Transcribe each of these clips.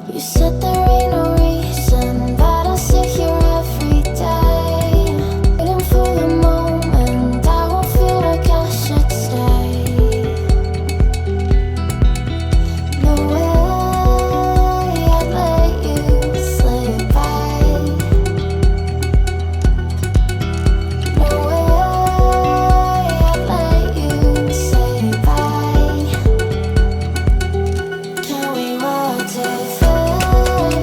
You said there ain't no reason, but I sit here every day, waiting for the moment I won't feel like I should stay. No way I'd let you slip by. No way I'd let you say bye. Can we watch it fade away?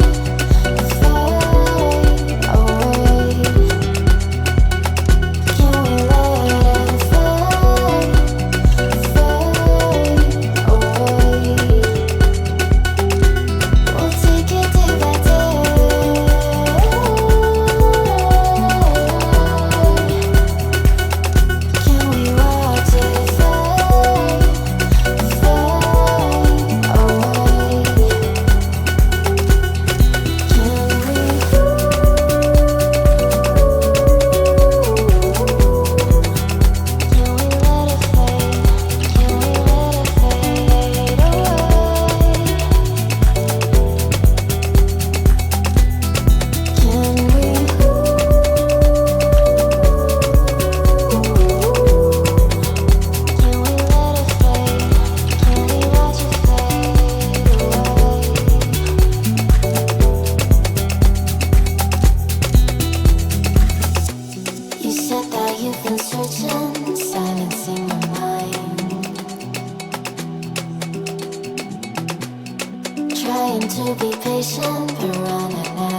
Can we let it fade away? We'll take it day by day. Can we watch it fade away? You said that you've been searching, silencing your mind, trying to be patient but running out.